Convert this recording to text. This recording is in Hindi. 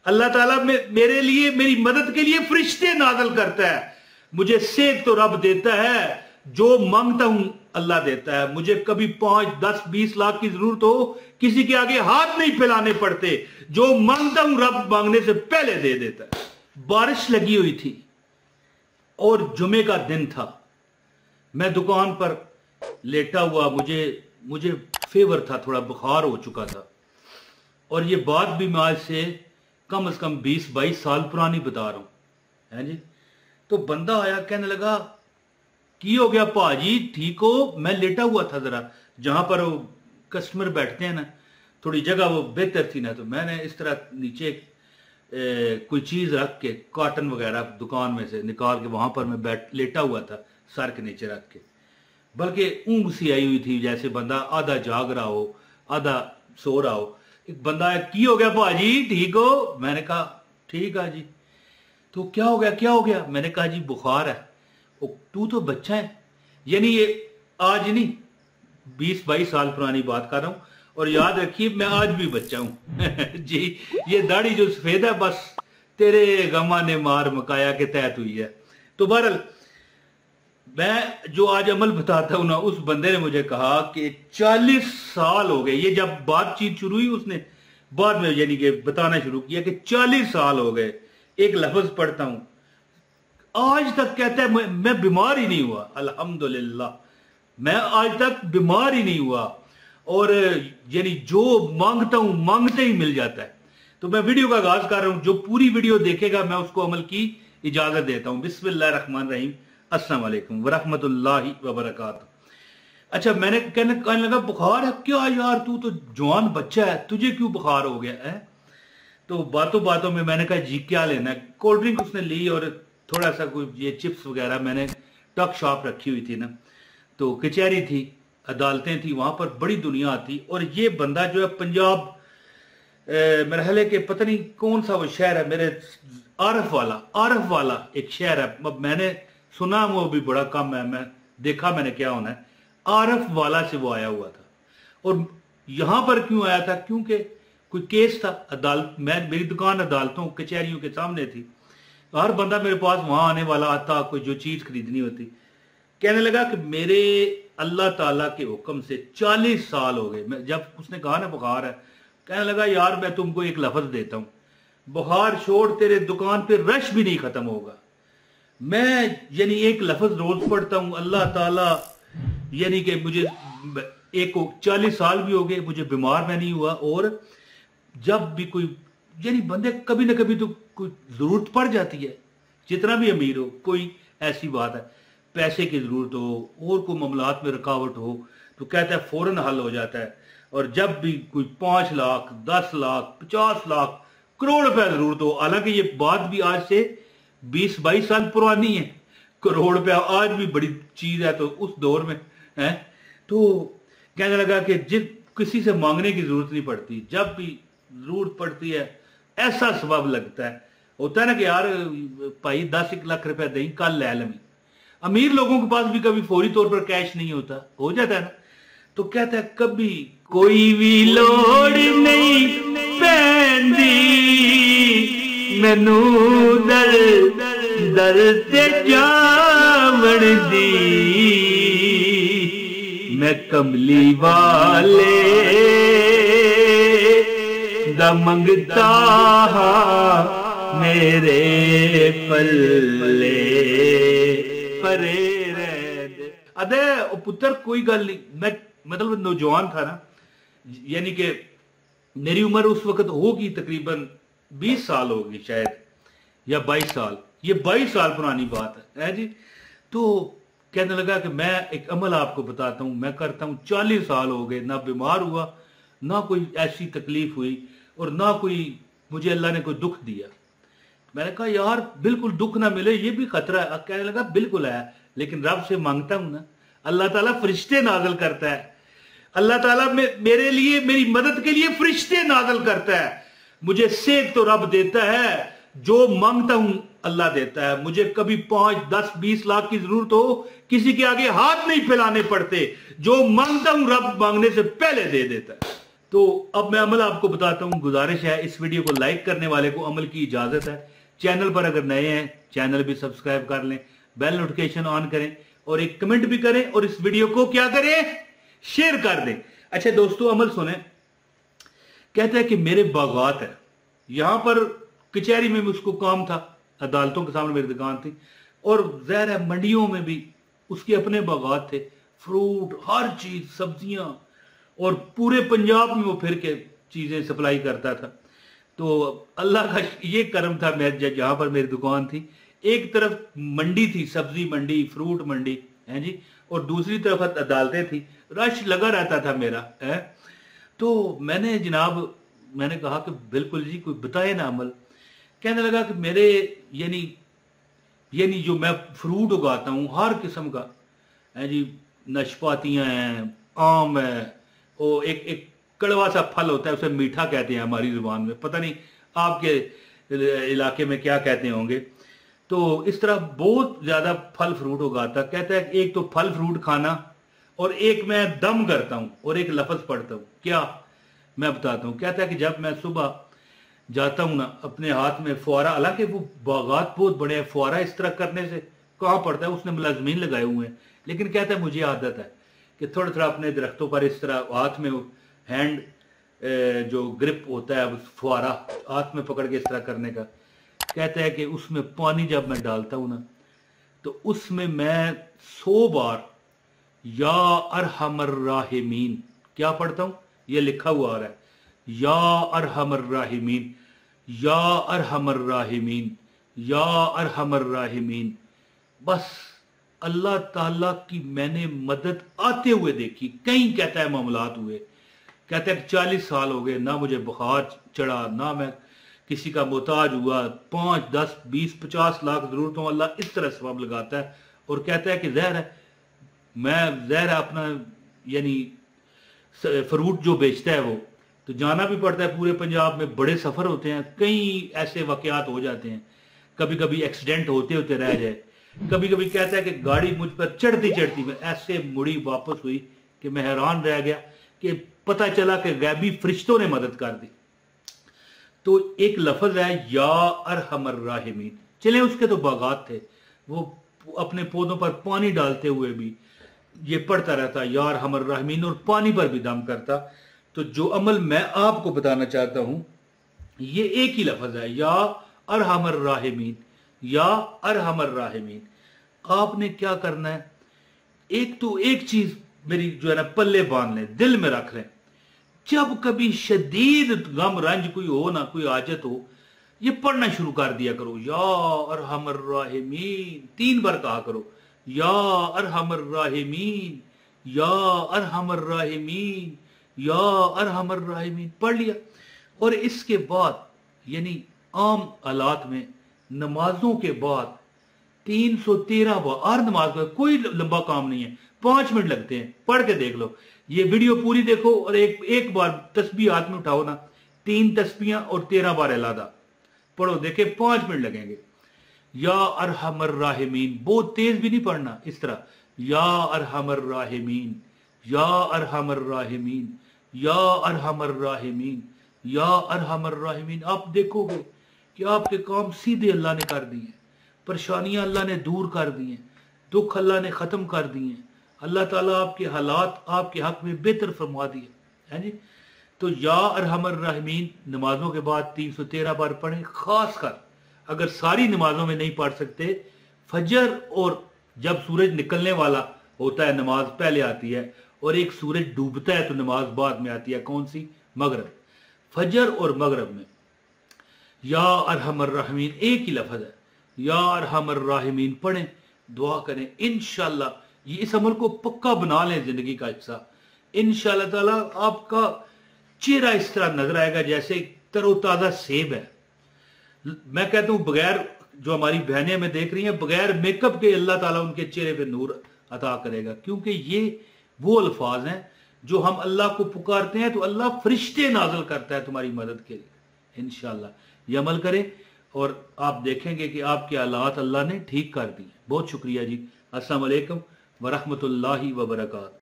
अल्लाह ताला मेरे लिए, मेरी मदद के लिए फरिश्ते नाज़िल करता है। मुझे सेक तो रब देता है, जो मांगता हूं अल्लाह देता है। मुझे कभी 5, 10, 20 लाख की जरूरत हो, किसी के आगे हाथ नहीं फैलाने पड़ते। जो मांगता हूं रब मांगने से पहले दे देता है। बारिश लगी हुई थी और जुमे का दिन था। मैं दुकान पर लेटा हुआ, मुझे फेवर था, थोड़ा बुखार हो चुका था। और ये बात भी मैं आज से कम 20-22 साल पुरानी बता रहा हूं, है जी। तो बंदा आया, कहने लगा की हो गया भाजी, ठीक हो? मैं लेटा हुआ था, जरा जहां पर वो कस्टमर बैठते हैं ना, थोड़ी जगह वो बेहतर थी ना, तो मैंने इस तरह नीचे कोई चीज रख के, कॉटन वगैरह दुकान में से निकाल के वहां पर मैं लेटा हुआ था, सर के नीचे रख के। बल्कि ऊँग सी आई हुई थी, जैसे बंदा आधा जाग रहा हो आधा सो रहा हो। एक बंदा आया, की हो गया भाजी, ठीक हो? मैंने कहा ठीक है जी। तो क्या हो गया, क्या हो गया? मैंने कहा जी बुखार है। तू तो बच्चा है, यानी ये आज नहीं 20-22 साल पुरानी बात कर रहा हूं। और याद रखिए मैं आज भी बच्चा हूं जी। ये दाढ़ी जो सफेद है, बस तेरे गमा ने मार मकाया के तहत हुई है। तो बहरहाल मैं जो आज अमल बताता हूं ना, उस बंदे ने मुझे कहा कि 40 साल हो गए। ये जब बातचीत शुरू हुई, उसने बाद में यानी कि बताना शुरू किया कि 40 साल हो गए एक लफ्ज पढ़ता हूं, आज तक कहता है मैं बीमार ही नहीं हुआ। अल्हम्दुलिल्लाह, मैं आज तक बीमार ही नहीं हुआ। और यानी जो मांगता हूं मांगते ही मिल जाता है। तो मैं वीडियो का आगाज कर रहा हूं, जो पूरी वीडियो देखेगा मैं उसको अमल की इजाजत देता हूं। बिस्मिल्लाहिर्रहमानिर्रहीम, अस्सलाम वालेकुम वरहमतुल्लाहि वबरकातुहू। अच्छा, मैंने कहने लगा बुखार है? क्या यार, तू तो जवान बच्चा है, तुझे क्यों बुखार हो गया है? तो बातों बातों में मैंने कहा जी क्या लेना है। कोल्ड ड्रिंक उसने ली और थोड़ा सा कोई ये चिप्स वगैरह, मैंने टक शॉप रखी हुई थी ना, तो कचहरी थी, अदालतें थी, वहां पर बड़ी दुनिया आती। और ये बंदा जो है पंजाब मेरे हले के पता नहीं कौन सा वो शहर है, मेरे आरफ वाला एक शहर है। मैंने सुना वो भी बड़ा कम है, मैं देखा मैंने क्या होना है। आरफ वाला से वो आया हुआ था। और यहां पर क्यों आया था? क्योंकि कोई केस था अदालत। मेरी दुकान अदालतों कचहरियों के सामने थी। हर बंदा मेरे पास वहां आने वाला आता, कोई जो चीज खरीदनी होती। कहने लगा कि मेरे अल्लाह ताला के हुक्म से 40 साल हो गए। जब उसने कहा ना बुखार है, कहने लगा यार मैं तुमको एक लफ्ज देता हूं, बुखार छोड़, तेरे दुकान पे रश भी नहीं खत्म होगा। मैं यानी एक लफ्ज रोज पढ़ता हूं, अल्लाह ताला यानी कि मुझे 40 साल भी हो गए, मुझे बीमार मैं नहीं हुआ। और जब भी कोई यानी बंदे कभी ना कभी तो कोई जरूरत पड़ जाती है, जितना भी अमीर हो, कोई ऐसी बात है पैसे की जरूरत हो और कोई मामलात में रुकावट हो, तो कहता है फौरन हल हो जाता है। और जब भी कोई 5 लाख 10 लाख 50 लाख करोड़ रुपया जरूरत हो, हालांकि ये बात भी आज से 20-22 साल पुरानी है, करोड़ रुपया आज भी बड़ी चीज है, तो उस दौर में है। तो कहने लगा कि किसी से मांगने की जरूरत नहीं पड़ती, जब भी जरूरत पड़ती है ऐसा सबब लगता है। होता है ना कि यार भाई 10 लाख रुपया दें, कल ले लमी। अमीर लोगों के पास भी कभी फौरी तौर पर कैश नहीं होता, हो जाता है ना। तो कहता है कभी कोई भी लोड़ नहीं पैंदी, मैनू दर दर ते जावण दी, मैं कमली वाले दा मंगता मेरे पल्ले परे रह। अदे पुत्र कोई गल नहीं, मैं मतलब नौजवान था ना, यानी कि मेरी उम्र उस वक्त होगी तकरीबन 20 साल होगी शायद, या 22 साल। ये 22 साल पुरानी बात है जी। तो कहने लगा कि मैं एक अमल आपको बताता हूं, मैं करता हूं, 40 साल हो गए, ना बीमार हुआ, ना कोई ऐसी तकलीफ हुई, और ना कोई मुझे अल्लाह ने कोई दुख दिया। मैंने कहा यार बिल्कुल दुख ना मिले ये भी खतरा है। कहने लगा बिल्कुल है, लेकिन रब से मांगता हूं ना, अल्लाह ताला फरिश्ते नाज़िल करता है। अल्लाह ताला मेरे लिए, मेरी मदद के लिए फरिश्ते नाज़िल करता है। मुझे सेक तो रब देता है, जो मांगता हूं अल्लाह देता है। मुझे कभी 5, 10, 20 लाख की जरूरत हो, किसी के आगे हाथ नहीं फैलाने पड़ते। जो मांगता हूं रब मांगने से पहले दे देता है। तो अब मैं अमल आपको बताता हूं। गुजारिश है, इस वीडियो को लाइक करने वाले को अमल की इजाजत है। चैनल पर अगर नए हैं चैनल भी सब्सक्राइब कर लें, बेल नोटिफिकेशन ऑन करें और एक कमेंट भी करें और इस वीडियो को क्या करें, शेयर कर दें। अच्छा दोस्तों, अमल सुने। कहता है कि मेरे बागात है, यहां पर कचहरी में भी उसको काम था, अदालतों के सामने मेरी दुकान थी, और ज़ाहिर है मंडियों में भी उसके अपने बागात थे, फ्रूट, हर चीज, सब्जियां, और पूरे पंजाब में वो फिर के चीजें सप्लाई करता था। तो अल्लाह का ये करम था, मैं जहां पर मेरी दुकान थी, एक तरफ मंडी थी, सब्जी मंडी, फ्रूट मंडी है जी, और दूसरी तरफ अदालतें थी, रश लगा रहता था मेरा है। तो मैंने कहा कि बिल्कुल जी, कोई बताए ना अमल। कहने लगा कि मेरे यानी जो मैं फ्रूट उगाता हूँ हर किस्म का है जी, नाशपातियां हैं, आम है, वो एक कड़वा सा फल होता है, उसे मीठा कहते हैं हमारी जुबान में, पता नहीं आपके इलाके में क्या कहते होंगे। तो इस तरह बहुत ज्यादा फल फ्रूट उगाता। कहता है एक तो फल फ्रूट खाना, और एक मैं दम करता हूं और एक लफ्ज पढ़ता हूं। क्या, मैं बताता हूं। कहता है कि जब मैं सुबह जाता हूं ना, अपने हाथ में फुआरा, हालांकि वो बागात बहुत बड़े हैं, फुआरा इस तरह करने से कहाँ पड़ता है, उसने मुलाजमीन लगाए हुए हैं, लेकिन कहता है मुझे आदत है कि थोड़ा थोड़ा अपने दरख्तों पर इस तरह हाथ में हैंड जो ग्रिप होता है, फुआरा हाथ में पकड़ के इस तरह करने का। कहता है कि उसमें पानी जब मैं डालता हूं ना, तो उसमें मैं 100 बार या अरहमर राहिमीन क्या पढ़ता हूं, ये लिखा हुआ आ रहा है, या अरहमर राहिमीन, या अरहमर राहिमीन, या अरहमर राहिमीन। बस अल्लाह ताला की मैंने मदद आते हुए देखी। कई कहता है मामलात हुए, कहता है 40 साल हो गए ना मुझे बुखार चढ़ा, ना मैं किसी का मोहताज हुआ। 5, 10, 20, 50 लाख जरूरतों अल्लाह इस तरह सबब लगाता है। और कहता है कि जहर है, मैं जहर अपना यानी फ्रूट जो बेचता है वो तो जाना भी पड़ता है, पूरे पंजाब में बड़े सफर होते हैं, कई ऐसे वाकयात हो जाते हैं, कभी कभी एक्सीडेंट होते होते रह जाए, कभी कभी कहता है कि गाड़ी मुझ पर चढ़ती चढ़ती में ऐसे मुड़ी वापस हुई कि मैं हैरान रह गया कि पता चला कि गैबी फरिश्तों ने मदद कर दी। तो एक लफ्ज है या अरहमर राहिमीन। चले उसके तो बागात थे, वो अपने पौधों पर पानी डालते हुए भी ये पढ़ता रहता या अरहमर राहिमीन, और पानी पर भी दम करता। तो जो अमल मैं आपको बताना चाहता हूं, ये एक ही लफ्ज है, या अरहमर राहिमीन, या अरहमर राहिमीन। आपने क्या करना है, एक तो एक चीज मेरी जो है ना पल्ले बांध लें, दिल में रख लें। जब कभी शदीद गम रंज कोई हो ना, कोई आजत हो, ये पढ़ना शुरू कर दिया करो, या अरहमर राहिमीन 3 बार कहा करो, या अरहमर राहिमीन, या अरहमर राहिमीन, या अरहमर राहिमीन पढ़ लिया। और इसके बाद यानी आम हालात में नमाजों के बाद 313 बार, हर नमाज का कोई लंबा काम नहीं है, 5 मिनट लगते हैं, पढ़ के देख लो। ये वीडियो पूरी देखो और एक बार तस्बीह हाथ में उठाओ ना, 3 तस्बीहां और 13 बार अलादा पढ़ो, देखे 5 मिनट लगेंगे। या अरहमर राहिमीन, बहुत तेज भी नहीं पढ़ना, इस तरह या अरहमर राहिमीन, या अरहमर राहिमीन, या अरहमर राहिमीन, या अरहमर राहिमीन। आप देखोगे कि आपके काम सीधे अल्लाह ने कर दिए, परेशानियां अल्लाह ने दूर कर दी हैं, दुख अल्लाह ने खत्म कर दिए हैं, अल्लाह ताला आपके हालात आपके हक में बेहतर फरमा दिए है जी। तो या अरहमर राहिमीन नमाजों के बाद 313 बार पढ़ें। खास कर अगर सारी नमाजों में नहीं पढ़ सकते, फजर और जब सूरज निकलने वाला होता है नमाज पहले आती है, और एक सूरज डूबता है तो नमाज बाद में आती है, कौन सी, मगरब। फजर और मगरब में या अरहमर राहिमीन एक ही लफ्ज है, या अरहमर राहिमीन पढ़ें, दुआ करें। इंशाल्लाह ये इस अमल को पक्का बना लें जिंदगी का हिस्सा, इंशाल्लाह ताला आपका चेहरा इस तरह नजर आएगा जैसे तरोताजा सेब है। मैं कहता हूं बगैर, जो हमारी बहनें हमें देख रही हैं, बगैर मेकअप के अल्लाह ताला उनके चेहरे पे नूर अता करेगा, क्योंकि ये वो अल्फाज हैं जो हम अल्लाह को पुकारते हैं तो अल्लाह फरिश्ते नाज़िल करता है तुम्हारी मदद के लिए। इंशाल्लाह ये अमल करें और आप देखेंगे कि आपके हालात अल्लाह ने ठीक कर दिए। बहुत शुक्रिया जी। अस्सलाम वालेकुम व रहमतुल्लाहि व बरकातहू।